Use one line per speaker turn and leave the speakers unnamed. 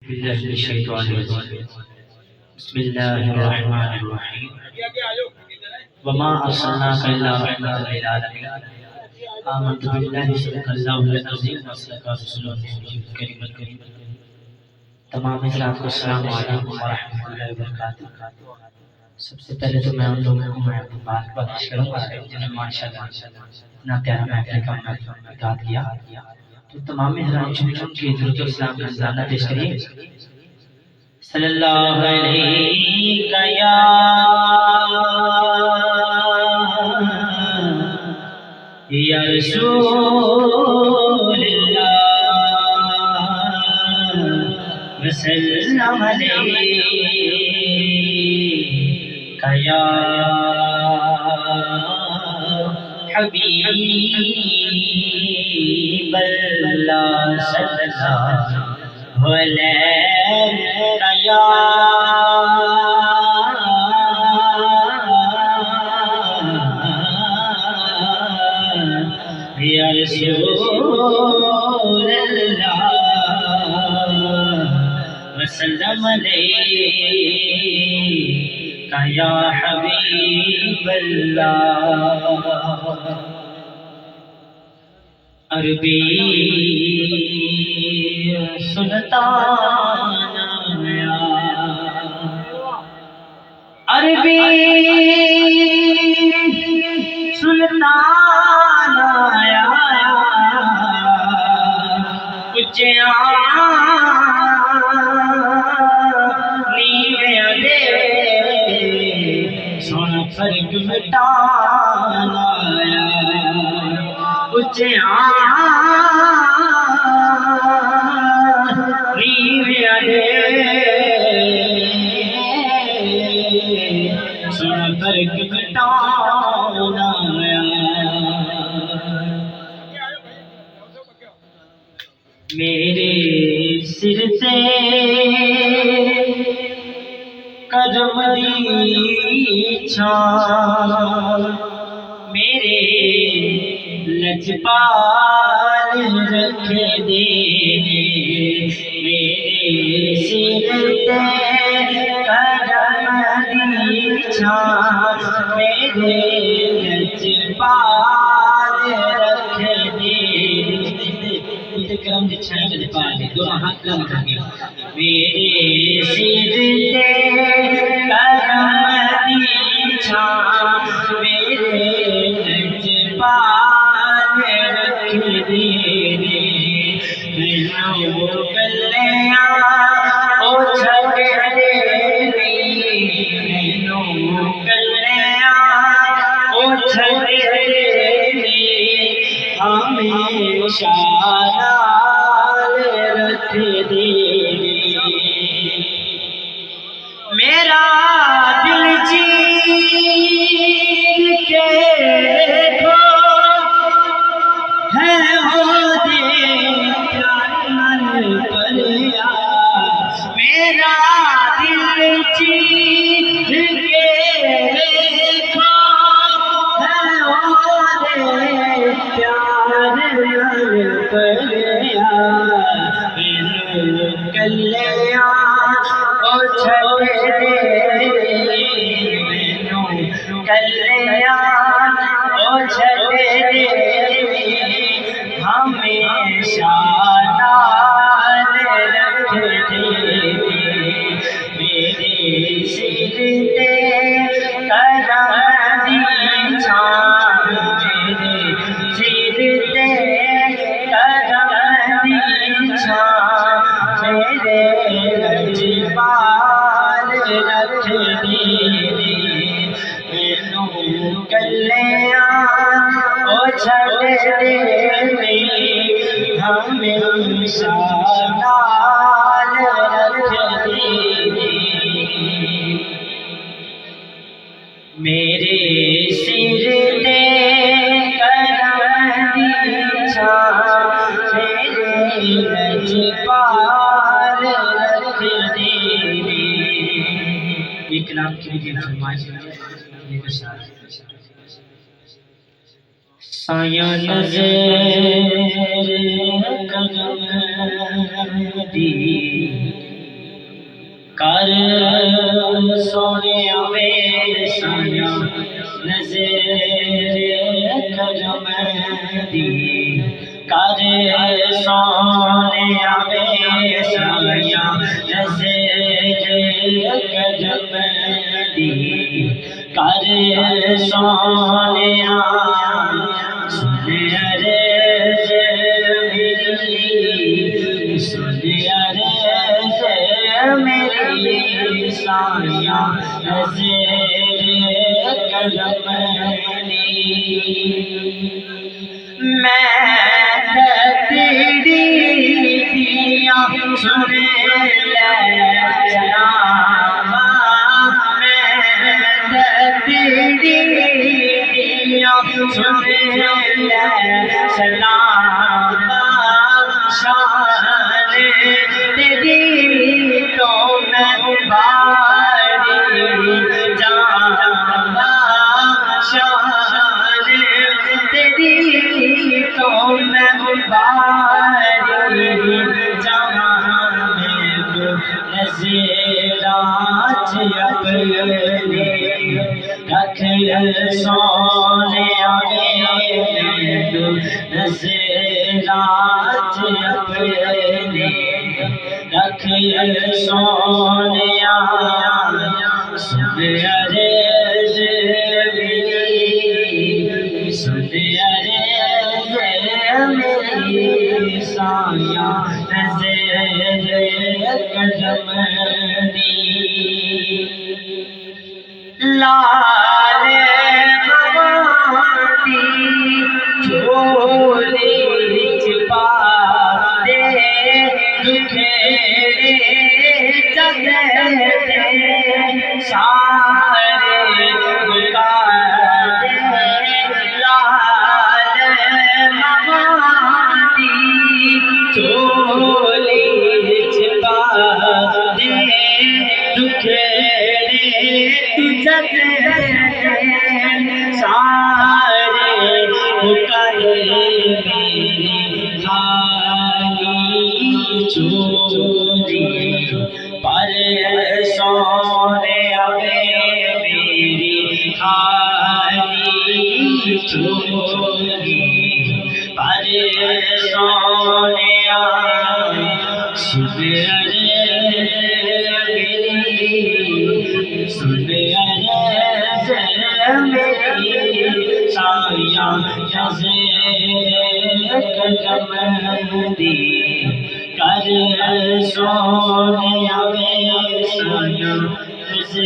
बिस्मिल्लाहिर्रहमानिर्रहीम वमा अर्सलनाका इल्ला रहमतल लिल आलमीन आमन्तु बिल्लाहि सदक़ल्लाहुल अज़ीम व सदक़ा रसूलुहुल करीमुल करीम। तमाम हज़रात को अस्सलामु अलैकुम व रहमतुल्लाहि व बरकातुहू। सबसे पहले तो मैं उन लोगों को मुबारकबाद करूँगा जिन्होंने माशाअल्लाह इतना प्यारा महफ़िल का इनाक़ाद किया। तो तमाम हज़रात चुन के दुरूद व सलाम का नज़राना पेश करिए। सल्लल्लाहु अलैहि या रसूलल्लाह वसल्लम अलैका या हबीबल्लाह सल्लल्लाहु अलैका या रसूलल्लाह वसल्लम अलैका या हबीबल्लाह। अरबी सुल्तान आया, अरबी सुल्तान आया, उच्चियां नीवियां दे सोना फर्क मिटान आया, उच्चियां नीवियां दे सोना फर्क मिटान आया। मेरे सिर से कदम दी छां, मेरे लजपाल रख दे, मेरे सिर से कदम दी छां, मेरे लजपाल रख दे। करम दिच्छा लजपाल दोनों हाथ लगा मेरे सिर ते कदम दी छां, मेरे लजपाल रख दे, मैनू कल्लियां ओ छड्ड दे, मैनू कल्लियां ओ छड्ड दे, हमेशा नाल रख दे। मेरा दिल चीर के देखो है हो दे प्यार मन परिया, मेरा दिल चीर के देखो है हो दे प्यार मन परिया, मैनू कल्लियां ओ छड्ड दे, मैनू कल्लियां ओ छड्ड दे, हमेशा नाल रख दे, मेरे सिर ते कदम दी छां, मेरे सिर ते कदम दी छां, मेरे लजपाल रख दे, मैनू कल्लियां ओ छड्ड दे, हमेशा नाल रख दे। मेरे सिर ते कदम दी छां, मेरे लजपाल रख दे। ये कलाम की फरमाइश साया नज़र कदम दी कर सोने वे साया नज़र करम दी कर सोने वे साया नज़र करम दी कर सोने सुने रे मेरी साया नज़र करम दी मैं तेरी दिया सुन ले सलामा मैं तेरी दिया सुन ले सलामा शान तेरी तो मैं बारी जाना शान तेरी तो मैं बारी जाना नज़रात अपने रख सोने नज़रात अपने रख सोने सुन रे सुन रे मेरी साया नज़र करम दी लाल मवादी झोली छिपा दे दुखेड़े जगते सारे बुका दे लाल मवादी झोली छिपा दे दुखेड़े सारे मेरी खाली चोरी पर सोने मेरी खाली चोरी पर सोने सुन मेरी साया नज़र करम दी कर सोने वे साया नज़र